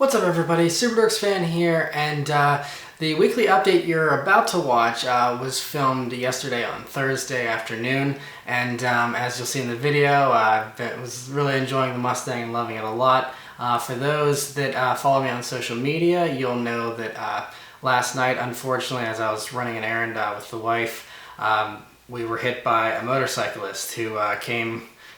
What's up everybody, Superdorks fan here, and the weekly update you're about to watch was filmed yesterday on Thursday afternoon, and as you'll see in the video, I was really enjoying the Mustang and loving it a lot. For those that follow me on social media, you'll know that last night, unfortunately, as I was running an errand with the wife, we were hit by a motorcyclist who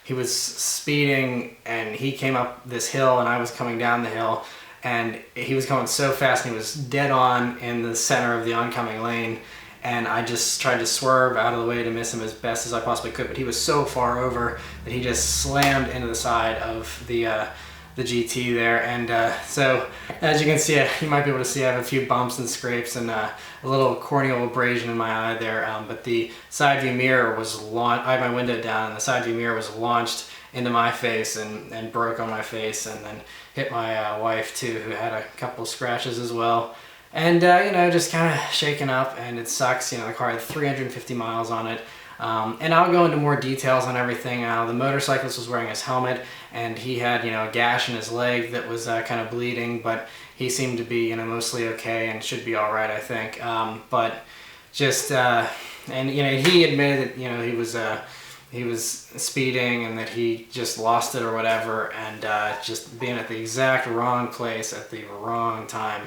he was speeding and he came up this hill and I was coming down the hill. And he was going so fast and he was dead on in the center of the oncoming lane, and I just tried to swerve out of the way to miss him as best as I possibly could, but he was so far over that he just slammed into the side of the GT there. And so as you can see, you might be able to see I have a few bumps and scrapes and a little corneal abrasion in my eye there, but the side view mirror was launched. I had my window down and the side view mirror was launched into my face and broke on my face, and then hit my wife too, who had a couple scratches as well. And you know, just kind of shaken up, and it sucks. You know, the car had 350 miles on it. And I'll go into more details on everything. The motorcyclist was wearing his helmet, and he had, you know, a gash in his leg that was kind of bleeding, but he seemed to be, you know, mostly okay and should be all right, I think. But just, and you know, he admitted that, you know, he was speeding and that he just lost it or whatever, and just being at the exact wrong place at the wrong time.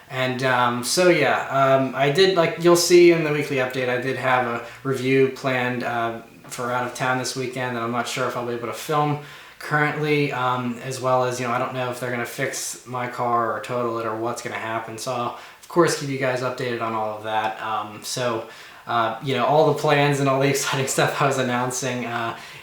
And so yeah, I did, like you'll see in the weekly update, I did have a review planned for out of town this weekend that I'm not sure if I'll be able to film currently, as well as, you know, I don't know if they're going to fix my car or total it or what's going to happen. So I'll, of course, keep you guys updated on all of that. You know, all the plans and all the exciting stuff I was announcing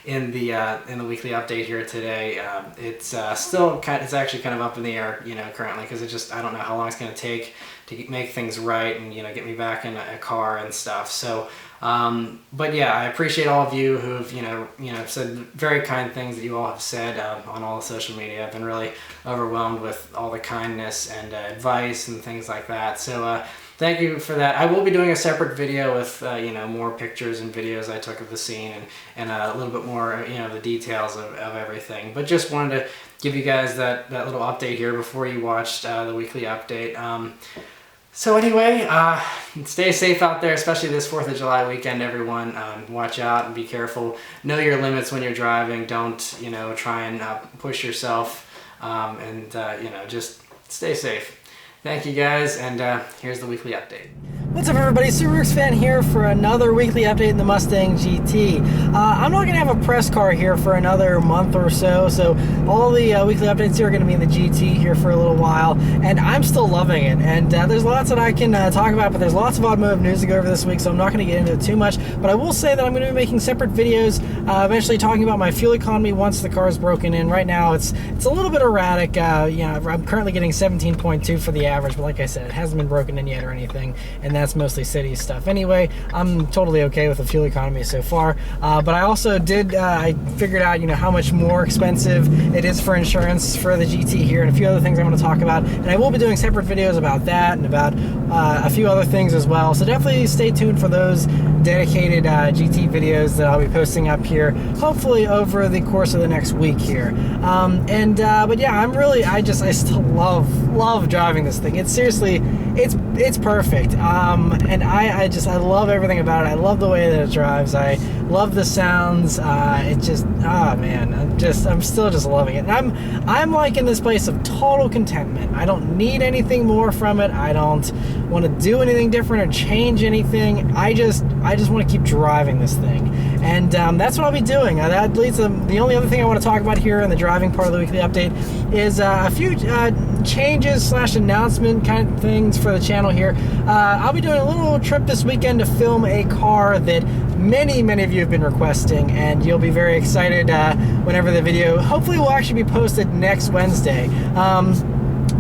in the weekly update here today, it's still it's actually kind of up in the air, you know, currently, because it just, I don't know how long it's going to take to make things right and, you know, get me back in a car and stuff. So, but yeah, I appreciate all of you who've, you know, said very kind things that you all have said on all the social media. I've been really overwhelmed with all the kindness and advice and things like that. So, thank you for that. I will be doing a separate video with, you know, more pictures and videos I took of the scene and a little bit more, you know, the details of everything. But just wanted to give you guys that little update here before you watched the weekly update. So anyway, stay safe out there, especially this 4th of July weekend, everyone. Watch out and be careful. Know your limits when you're driving. Don't, you know, try and push yourself, and, you know, just stay safe. Thank you guys, and here's the weekly update. What's up everybody, Superdorks fan here for another weekly update in the Mustang GT. I'm not going to have a press car here for another month or so, so all the weekly updates here are going to be in the GT here for a little while, and I'm still loving it. And there's lots that I can talk about, but there's lots of automotive news to go over this week, so I'm not going to get into it too much. But I will say that I'm going to be making separate videos eventually talking about my fuel economy once the car is broken in. Right now it's a little bit erratic. You know, I'm currently getting 17.2 for the average, but like I said, it hasn't been broken in yet or anything, and that's mostly city stuff. Anyway, I'm totally okay with the fuel economy so far, but I also did, I figured out, you know, how much more expensive it is for insurance for the GT here, and a few other things I'm going to talk about, and I will be doing separate videos about that and about a few other things as well, so definitely stay tuned for those dedicated GT videos that I'll be posting up here, hopefully over the course of the next week here. But yeah, I still love driving this thing. It's seriously, it's perfect. And I love everything about it. I love the way that it drives. I love the sounds. It just, man, I'm still just loving it. And I'm like in this place of total contentment. I don't need anything more from it. I don't want to do anything different or change anything. I just want to keep driving this thing. And that's what I'll be doing. That leads to the only other thing I want to talk about here in the driving part of the weekly update is a few changes / announcement kind of things for the channel here. I'll be doing a little trip this weekend to film a car that many of you have been requesting, and you'll be very excited whenever the video hopefully will actually be posted next Wednesday.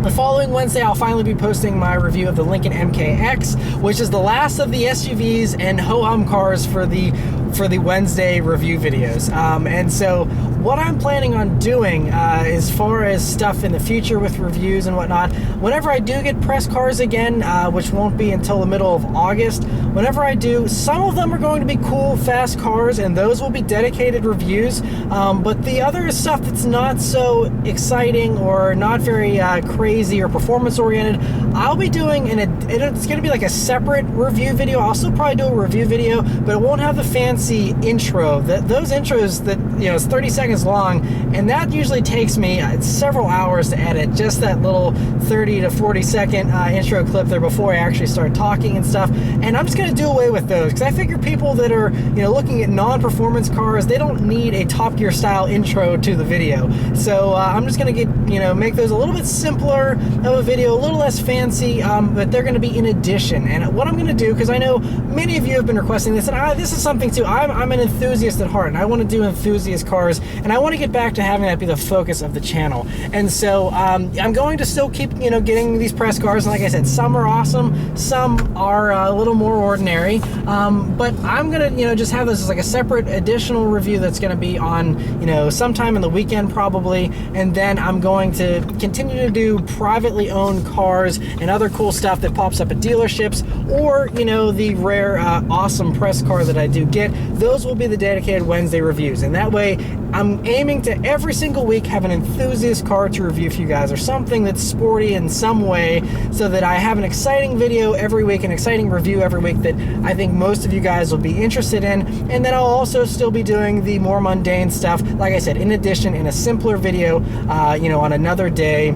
The following Wednesday, I'll finally be posting my review of the Lincoln MKX, which is the last of the SUVs and ho-hum cars for the for the Wednesday review videos. And so what I'm planning on doing as far as stuff in the future with reviews and whatnot, whenever I do get press cars again, which won't be until the middle of August, whenever I do, some of them are going to be cool, fast cars, and those will be dedicated reviews. But the other stuff that's not so exciting or not very crazy or performance oriented, I'll be doing it's going to be like a separate review video. I'll still probably do a review video, but it won't have the fancy intro. Those intros that, it's 30 seconds long, and that usually takes me several hours to edit, just that little 30 to 40 second intro clip there before I actually start talking and stuff. And I'm just going to do away with those, because I figure people that are looking at non-performance cars, they don't need a Top Gear style intro to the video. So I'm just going to make those a little bit simpler of a video, a little less fancy, but they're going to be in addition. And what I'm going to do, because I know many of you have been requesting this, and this is something too, I'm an enthusiast at heart, and I want to do enthusiast cars, and I want to get back to having that be the focus of the channel. And so I'm going to still keep getting these press cars, and like I said, some are awesome, some are a little more ordinary, but I'm gonna just have this as like a separate additional review that's going to be on sometime in the weekend probably. And then I'm going to continue to do privately owned cars and other cool stuff that pops up at dealerships, or the rare awesome press car that I do get. Those will be the dedicated Wednesday reviews, and that way I'm aiming to every single week have an enthusiast car to review for you guys, or something that's sporty in some way, so that I have an exciting video every week, an exciting review every week that I think most of you guys will be interested in. And then I'll also still be doing the more mundane stuff, like I said, in addition, in a simpler video, on another day,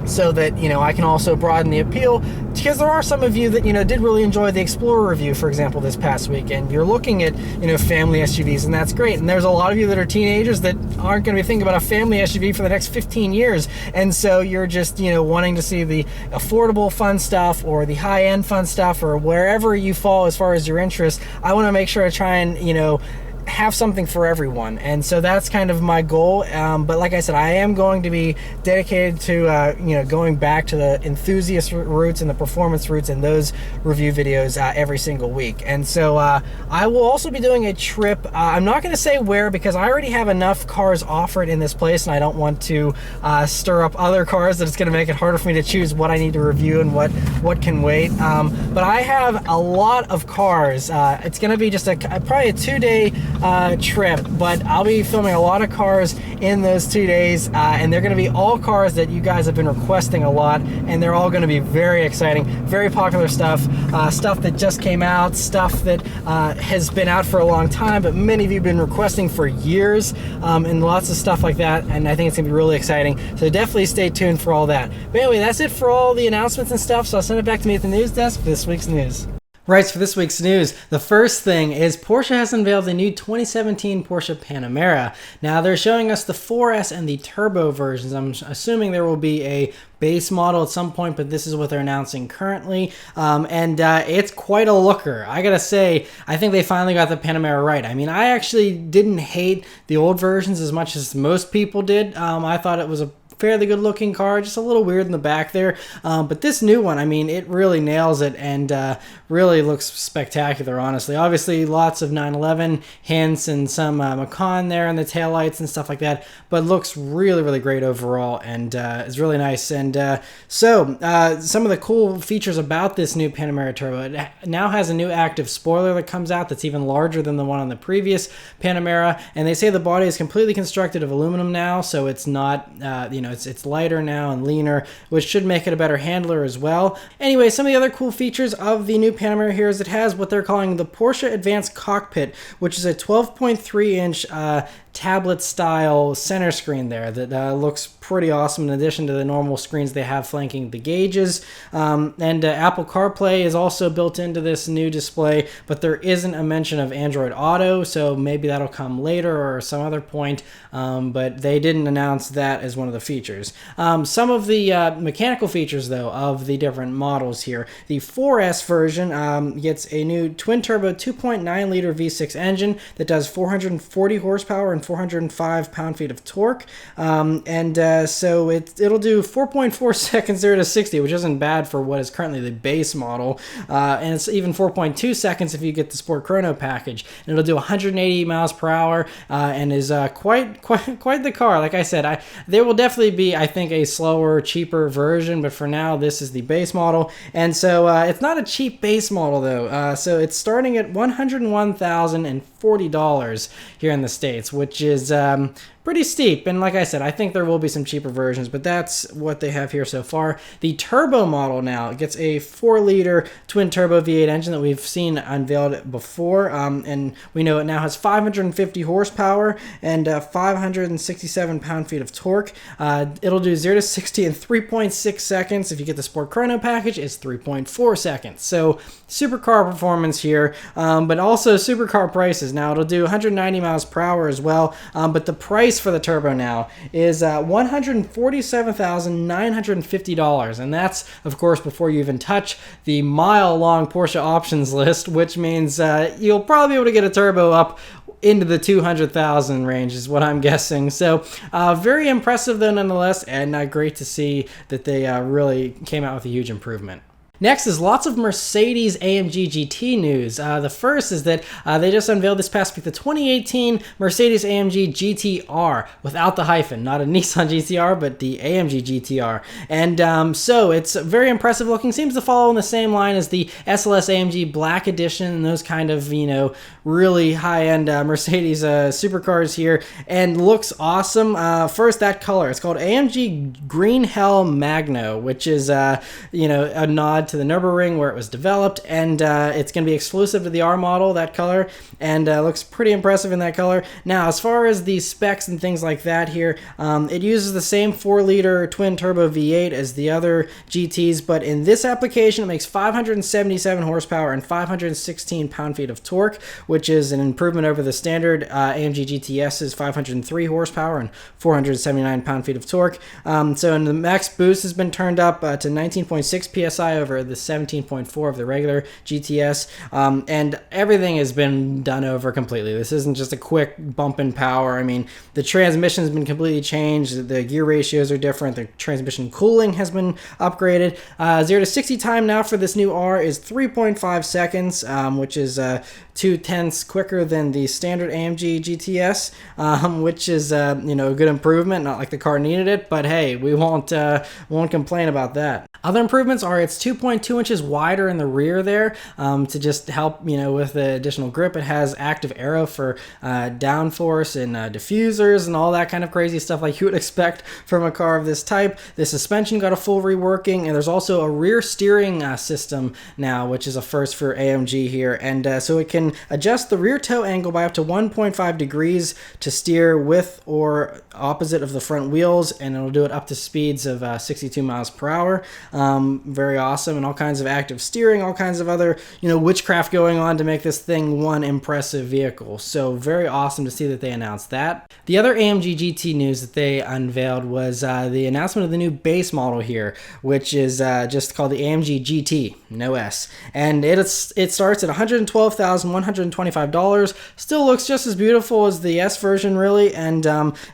so that I can also broaden the appeal, because there are some of you that did really enjoy the Explorer review, for example, this past week, and you're looking at family SUVs, and that's great. And there's a lot of you that are teenagers that aren't going to be thinking about a family SUV for the next 15 years, and so you're just wanting to see the affordable fun stuff or the high-end fun stuff, or wherever you fall as far as your interests. I want to make sure I try and have something for everyone, and so that's kind of my goal. But like I said, I am going to be dedicated to going back to the enthusiast roots and the performance roots in those review videos every single week. And so I will also be doing a trip. I'm not going to say where, because I already have enough cars offered in this place, and I don't want to stir up other cars that it's going to make it harder for me to choose what I need to review and what can wait. But I have a lot of cars. It's going to be just probably a 2-day trip, but I'll be filming a lot of cars in those 2 days, and they're going to be all cars that you guys have been requesting a lot, and they're all going to be very exciting, very popular stuff, stuff that just came out, stuff that has been out for a long time, but many of you have been requesting for years, and lots of stuff like that, and I think it's going to be really exciting, so definitely stay tuned for all that. But anyway, that's it for all the announcements and stuff, so I'll send it back to me at the news desk for this week's news. Right, for this week's news, the first thing is Porsche has unveiled the new 2017 Porsche Panamera. Now, they're showing us the 4S and the turbo versions. I'm assuming there will be a base model at some point, but this is what they're announcing currently. And it's quite a looker. I gotta say, I think they finally got the Panamera right. I mean, I actually didn't hate the old versions as much as most people did. I thought it was a fairly good looking car, just a little weird in the back there, but this new one, I mean, it really nails it, and really looks spectacular, honestly. Obviously lots of 911 hints and some Macan there in the taillights and stuff like that, but looks really great overall, and is really nice. And so some of the cool features about this new Panamera Turbo: it now has a new active spoiler that comes out that's even larger than the one on the previous Panamera, and they say the body is completely constructed of aluminum now, so it's not it's lighter now and leaner, which should make it a better handler as well. Anyway, some of the other cool features of the new Panamera here is it has what they're calling the Porsche Advanced Cockpit, which is a 12.3-inch tablet style center screen there that looks pretty awesome, in addition to the normal screens they have flanking the gauges. And Apple CarPlay is also built into this new display, but there isn't a mention of Android Auto, so maybe that'll come later or some other point, but they didn't announce that as one of the features. Some of the mechanical features, though, of the different models here: the 4S version gets a new twin-turbo 2.9-liter V6 engine that does 440 horsepower and 405 pound-feet of torque, and so it'll do 4.4 seconds 0 to 60, which isn't bad for what is currently the base model, and it's even 4.2 seconds if you get the Sport Chrono package. And it'll do 180 miles per hour, and is quite the car. Like I said, there will definitely be, I think, a slower, cheaper version, but for now, this is the base model. And so it's not a cheap base model though. So it's starting at $101,040 here in the States, which is pretty steep. And like I said, I think there will be some cheaper versions, but that's what they have here so far. The turbo model now gets a 4-liter twin turbo V8 engine that we've seen unveiled before, and we know it now has 550 horsepower and 567 pound-feet of torque. It'll do 0 to 60 in 3.6 seconds. If you get the Sport Chrono package, it's 3.4 seconds. So supercar performance here, but also supercar prices. Now it'll do 190 miles per hour as well, but the price for the turbo now is $147,950, and that's of course before you even touch the mile-long Porsche options list, which means you'll probably be able to get a turbo up into the 200,000 range is what I'm guessing. So very impressive though nonetheless, and great to see that they really came out with a huge improvement. Next is lots of Mercedes AMG GT news. The first is that they just unveiled this past week the 2018 Mercedes AMG GTR without the hyphen, not a Nissan GTR, but the AMG GTR. And so it's very impressive looking, seems to follow in the same line as the SLS AMG Black Edition and those kind of, really high-end Mercedes supercars here, and looks awesome. First, that color. It's called AMG Green Hell Magno, which is, a nod to the Nürburgring where it was developed, and it's going to be exclusive to the R model, that color, and looks pretty impressive in that color. Now, as far as the specs and things like that here, it uses the same 4-liter twin turbo V8 as the other GTs, but in this application, it makes 577 horsepower and 516 pound-feet of torque, which is an improvement over the standard AMG GTS's 503 horsepower and 479 pound-feet of torque. So the max boost has been turned up to 19.6 psi over the 17.4 of the regular GTS, and everything has been done over completely. This isn't just a quick bump in power. I mean, the transmission has been completely changed. The gear ratios are different. The transmission cooling has been upgraded. 0 to 60 time now for this new R is 3.5 seconds, which is 0.2 quicker than the standard AMG GTS, which is a good improvement. Not like the car needed it, but hey, we won't complain about that. Other improvements are it's 2.2 inches wider in the rear there, to just help with the additional grip. It has active aero for downforce and diffusers and all that kind of crazy stuff like you would expect from a car of this type. The suspension got a full reworking, and there's also a rear steering system now, which is a first for AMG here, and so it can adjust the rear toe angle by up to 1.5 degrees to steer with or opposite of the front wheels, and it'll do it up to speeds of 62 miles per hour. Very awesome, and all kinds of active steering, all kinds of other witchcraft going on to make this thing one impressive vehicle. So very awesome to see that they announced that. The other AMG GT news that they unveiled was the announcement of the new base model here, which is just called the AMG GT, no S, and it starts at $112,125. Still looks just as beautiful as the S version, really, and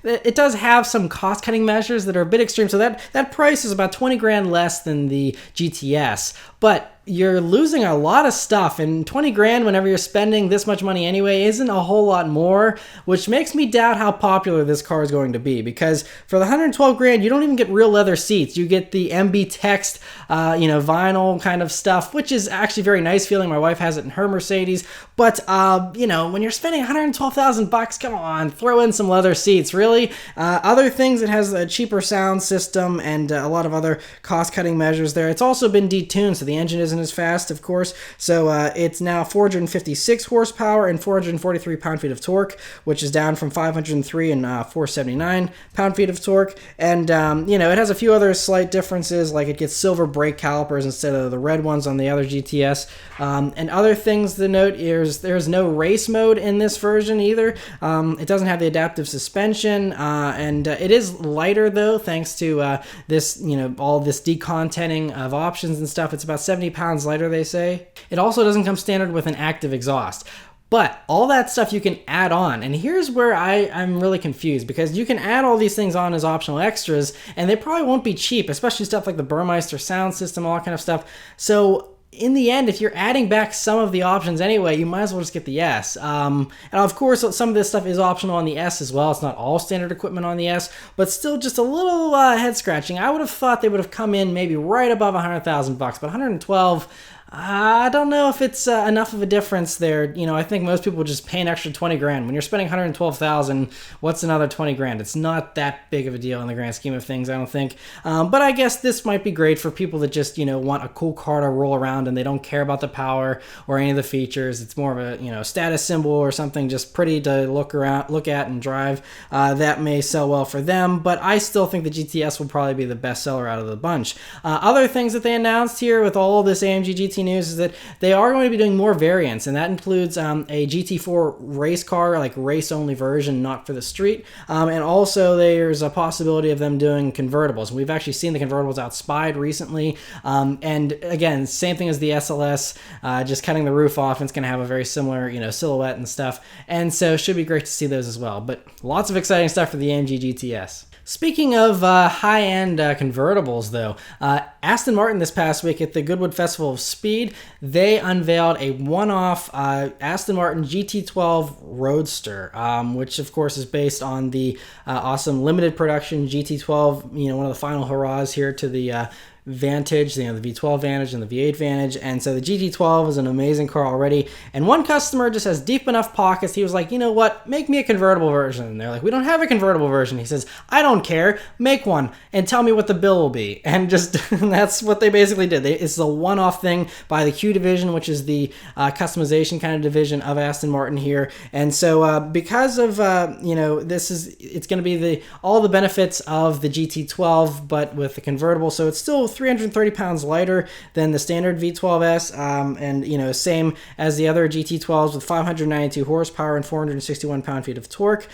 it does have some cost-cutting measures that are a bit extreme. So that price is about 20 grand less than the GTS, but you're losing a lot of stuff, and 20 grand whenever you're spending this much money anyway isn't a whole lot more, which makes me doubt how popular this car is going to be, because for the 112 grand you don't even get real leather seats. You get the MB text vinyl kind of stuff, which is actually very nice feeling. My wife has it in her Mercedes, but when you're spending 112,000 bucks, come on, throw in some leather seats, really. Other things, it has a cheaper sound system and a lot of other cost-cutting measures there. It's also been detuned, so the engine isn't as fast, of course, so it's now 456 horsepower and 443 pound-feet of torque, which is down from 503 and 479 pound-feet of torque, and it has a few other slight differences, like it gets silver brake calipers instead of the red ones on the other GTS, and other things to note is there's no race mode in this version either. It doesn't have the adaptive suspension, and it is lighter though, thanks to this, all this decontenting of options and stuff. It's about 70 pounds lighter, they say. It also doesn't come standard with an active exhaust. But all that stuff you can add on. And here's where I'm really confused, because you can add all these things on as optional extras, and they probably won't be cheap, especially stuff like the Burmeister sound system, all that kind of stuff. So in the end, if you're adding back some of the options anyway, you might as well just get the S. And of course, some of this stuff is optional on the S as well. It's not all standard equipment on the S, but still just a little head scratching. I would have thought they would have come in maybe right above $100,000, but 112. I don't know if it's enough of a difference there. You know, I think most people would just pay an extra 20 grand. When you're spending 112,000, what's another 20 grand? It's not that big of a deal in the grand scheme of things, I don't think. But I guess this might be great for people that just, you know, want a cool car to roll around and they don't care about the power or any of the features. It's more of a, you know, status symbol or something just pretty to look at and drive. That may sell well for them, but I still think the GTS will probably be the best seller out of the bunch. Other things that they announced here with all this AMG GT news is that they are going to be doing more variants, and that includes a GT4 race car, like race only version, not for the street, and also there's a possibility of them doing convertibles. We've actually seen the convertibles out spied recently, and again, same thing as the SLS, just cutting the roof off, and it's going to have a very similar, you know, silhouette and stuff, and so it should be great to see those as well. But lots of exciting stuff for the AMG GTS. Speaking of high-end convertibles, though, Aston Martin this past week at the Goodwood Festival of Speed, they unveiled a one-off Aston Martin GT12 Roadster, which of course is based on the awesome limited production GT12, you know, one of the final hurrahs here to the Vantage, you know, the V12 Vantage and the V8 Vantage. And so the GT12 is an amazing car already, and one customer just has deep enough pockets, he was like, you know what, make me a convertible version. And they're like, we don't have a convertible version. He says, I don't care, make one and tell me what the bill will be. And just that's what they basically did. It's a one-off thing by the Q division, which is the customization kind of division of Aston Martin here. And so because of you know, it's going to be all the benefits of the GT12 but with the convertible, so it's still 330 pounds lighter than the standard V12S, and you know, same as the other GT12s with 592 horsepower and 461 pound-feet of torque.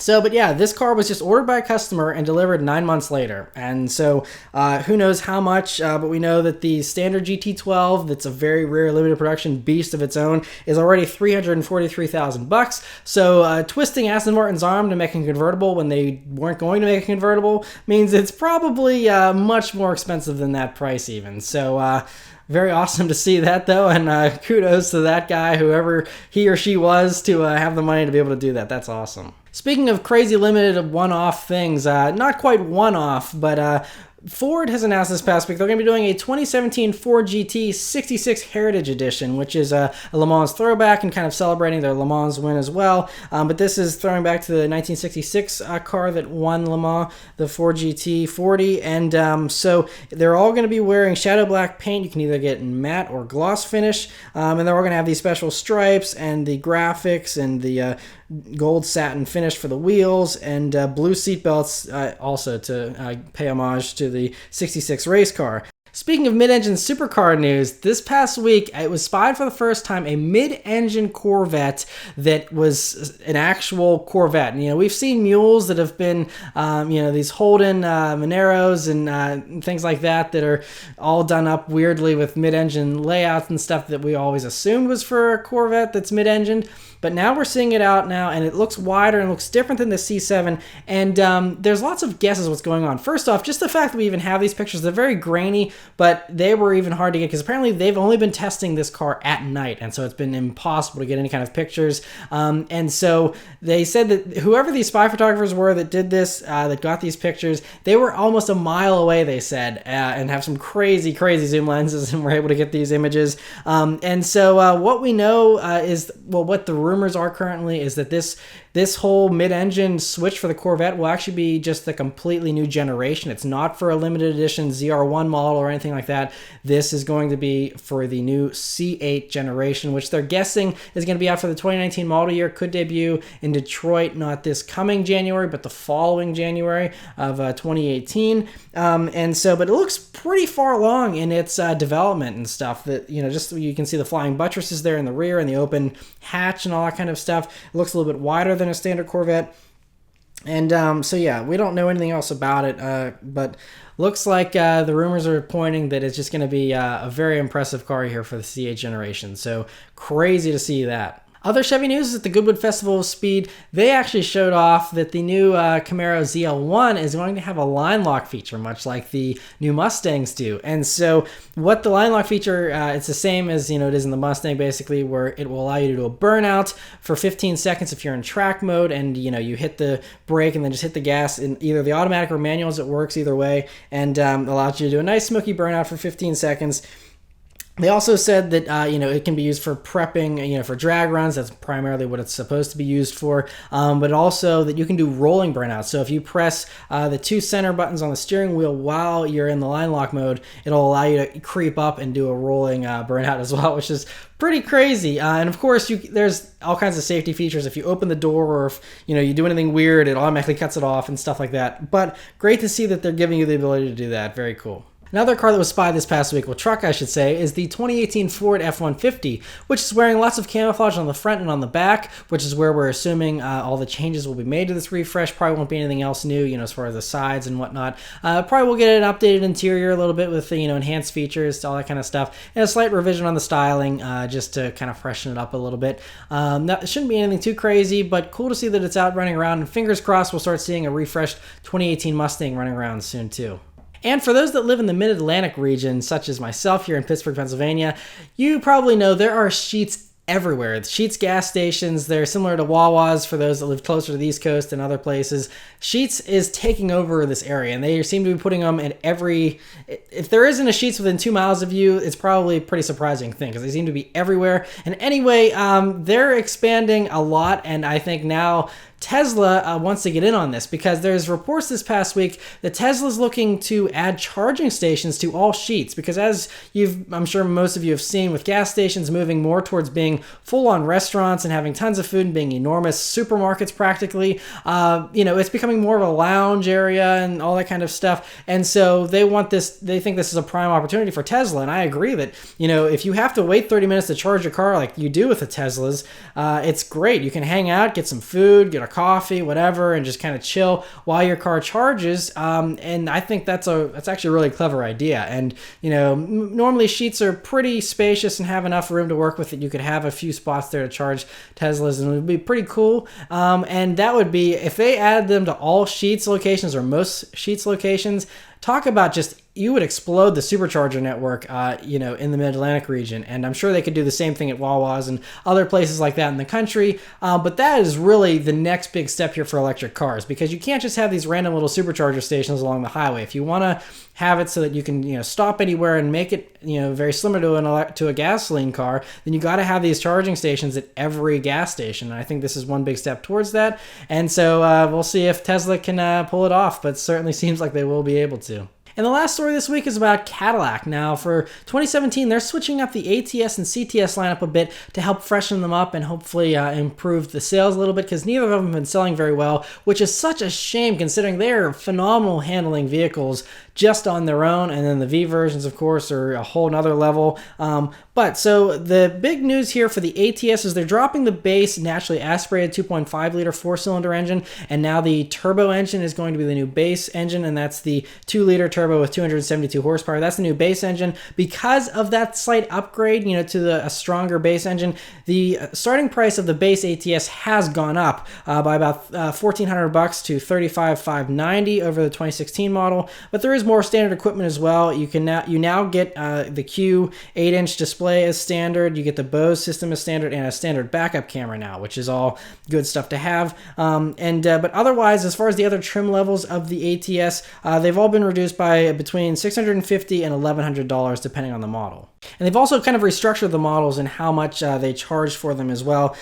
But yeah, this car was just ordered by a customer and delivered 9 months later. And so who knows how much, but we know that the standard GT12, that's a very rare limited production beast of its own, is already $343,000. So twisting Aston Martin's arm to make a convertible when they weren't going to make a convertible means it's probably much more expensive than that price even. So very awesome to see that, though, and kudos to that guy, whoever he or she was, to have the money to be able to do that. That's awesome. Speaking of crazy limited one-off things, not quite one-off, but Ford has announced this past week they're going to be doing a 2017 Ford GT 66 Heritage Edition, which is a Le Mans throwback and kind of celebrating their Le Mans win as well. But this is throwing back to the 1966 car that won Le Mans, the Ford GT 40. And so they're all going to be wearing shadow black paint. You can either get matte or gloss finish. And they're all going to have these special stripes and the graphics and the gold satin finish for the wheels, and blue seat belts also to pay homage to the 66 race car. Speaking of mid-engine supercar news, this past week it was spied for the first time a mid-engine Corvette that was an actual Corvette. And, you know, we've seen mules that have been, you know, these Holden Moneros and things like that are all done up weirdly with mid-engine layouts and stuff that we always assumed was for a Corvette that's mid-engined. But now we're seeing it out now, and it looks wider and looks different than the C7, and there's lots of guesses what's going on. First off, just the fact that we even have these pictures, they're very grainy, but they were even hard to get because apparently they've only been testing this car at night, and so it's been impossible to get any kind of pictures. And so they said that whoever these spy photographers were that did this, that got these pictures, they were almost a mile away, they said, and have some crazy, crazy zoom lenses, and were able to get these images. And so what we know is, well, what the rumors are currently is that this whole mid-engine switch for the Corvette will actually be just a completely new generation. It's not for a limited edition ZR1 model or anything like that. This is going to be for the new C8 generation, which they're guessing is going to be out for the 2019 model year. Could debut in Detroit, not this coming January, but the following January of 2018. And so, but it looks pretty far along in its development and stuff. That, you know, just you can see the flying buttresses there in the rear and the open hatch and all that kind of stuff. It looks a little bit wider than a standard Corvette. And so yeah, we don't know anything else about it, but looks like the rumors are pointing that it's just going to be a very impressive car here for the C8 generation. So crazy to see that. Other Chevy news is at the Goodwood Festival of Speed. They actually showed off that the new Camaro ZL1 is going to have a line lock feature, much like the new Mustangs do. And so what the line lock feature, it's the same as it is in the Mustang, basically, where it will allow you to do a burnout for 15 seconds if you're in track mode, and you hit the brake and then just hit the gas in either the automatic or manual, as it works either way, and allows you to do a nice smoky burnout for 15 seconds. They also said that, it can be used for prepping, for drag runs. That's primarily what it's supposed to be used for. But also that you can do rolling burnouts. So if you press the two center buttons on the steering wheel while you're in the line lock mode, it'll allow you to creep up and do a rolling burnout as well, which is pretty crazy. And of course, there's all kinds of safety features. If you open the door or if you do anything weird, it automatically cuts it off and stuff like that. But great to see that they're giving you the ability to do that. Very cool. Another car that was spotted this past week, well, truck I should say, is the 2018 Ford F-150, which is wearing lots of camouflage on the front and on the back, which is where we're assuming all the changes will be made to this refresh. Probably won't be anything else new, as far as the sides and whatnot. Probably will get an updated interior a little bit with, enhanced features, all that kind of stuff, and a slight revision on the styling just to kind of freshen it up a little bit. That shouldn't be anything too crazy, but cool to see that it's out running around, and fingers crossed we'll start seeing a refreshed 2018 Mustang running around soon too. And for those that live in the Mid-Atlantic region, such as myself here in Pittsburgh, Pennsylvania, you probably know there are Sheetz everywhere. The Sheetz gas stations, they're similar to Wawa's for those that live closer to the East Coast and other places. Sheetz is taking over this area, and they seem to be putting them in every... If there isn't a Sheetz within 2 miles of you, it's probably a pretty surprising thing, because they seem to be everywhere. And anyway, they're expanding a lot, and I think now Tesla wants to get in on this, because there's reports this past week that Tesla's looking to add charging stations to all Sheetz, because as I'm sure most of you have seen, with gas stations moving more towards being full-on restaurants and having tons of food and being enormous supermarkets practically, it's becoming more of a lounge area and all that kind of stuff. And so they think this is a prime opportunity for Tesla, and I agree that, if you have to wait 30 minutes to charge your car like you do with the Teslas, it's great. You can hang out, get some food, get a coffee, whatever, and just kind of chill while your car charges. And I think that's actually a really clever idea. And normally Sheetz are pretty spacious and have enough room to work with that you could have a few spots there to charge Teslas, and it would be pretty cool. And that would be, if they add them to all Sheetz locations or most Sheetz locations, talk about you would explode the supercharger network, in the Mid-Atlantic region. And I'm sure they could do the same thing at Wawa's and other places like that in the country. But that is really the next big step here for electric cars, because you can't just have these random little supercharger stations along the highway. If you want to have it so that you can, stop anywhere and make it, very similar to a gasoline car, then you got to have these charging stations at every gas station. And I think this is one big step towards that. And so we'll see if Tesla can pull it off, but it certainly seems like they will be able to. And the last story this week is about Cadillac. Now, for 2017, they're switching up the ATS and CTS lineup a bit to help freshen them up and hopefully improve the sales a little bit, because neither of them have been selling very well, which is such a shame considering they're phenomenal handling vehicles just on their own. And then the V versions, of course, are a whole nother level. But so the big news here for the ATS is they're dropping the base naturally aspirated 2.5 liter 4-cylinder engine, and now the turbo engine is going to be the new base engine, and that's the 2 liter turbo with 272 horsepower. That's the new base engine. Because of that slight upgrade, to a stronger base engine, the starting price of the base ATS has gone up by about $1,400 to $35,590 over the 2016 model. But there is more standard equipment as well. You now get the Q 8-inch display as standard. You get the Bose system as standard, and a standard backup camera now, which is all good stuff to have. But otherwise, as far as the other trim levels of the ATS, they've all been reduced by between $650 and $1,100 depending on the model. And they've also kind of restructured the models and how much they charge for them as well.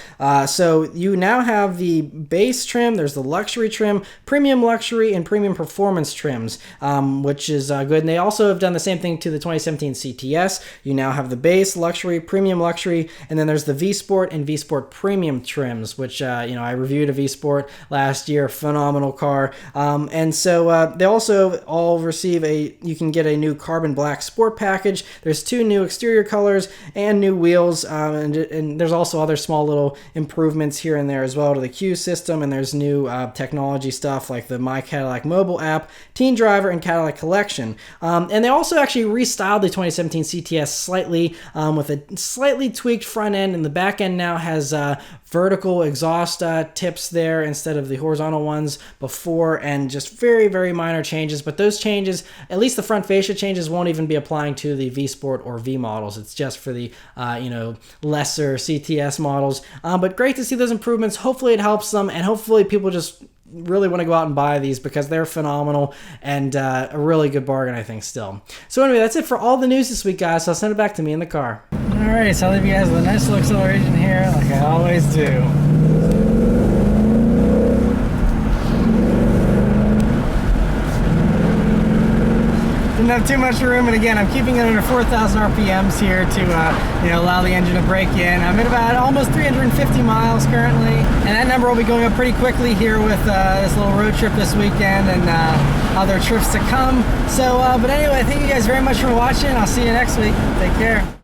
So you now have the base trim, there's the luxury trim, premium luxury, and premium performance trims, which which is good. And they also have done the same thing to the 2017 CTS. You now have the base, luxury, premium luxury, and then there's the V Sport and V Sport Premium trims, which I reviewed a V Sport last year, phenomenal car. And so they also all receive you can get a new carbon black sport package. There's 2 new exterior colors and new wheels, and there's also other small little improvements here and there as well to the Q system, and there's new technology stuff like the My Cadillac mobile app, Teen Driver, and Cadillac Collection. And they also actually restyled the 2017 CTS slightly with a slightly tweaked front end, and the back end now has vertical exhaust tips there instead of the horizontal ones before, and just very, very minor changes. But those changes, at least the front fascia changes, won't even be applying to the V Sport or V models. It's just for the lesser CTS models. But great to see those improvements. Hopefully it helps them, and hopefully people just really want to go out and buy these because they're phenomenal and a really good bargain, I think, still. So anyway, that's it for all the news this week, guys. So I'll send it back to me in the car. All right, so I'll leave you guys with a nice little acceleration here, like I always do. Didn't have too much room, and again, I'm keeping it under 4,000 RPMs here to allow the engine to break in. I'm at about almost 350 miles currently, and that number will be going up pretty quickly here with this little road trip this weekend and other trips to come. So, but anyway, thank you guys very much for watching. I'll see you next week. Take care.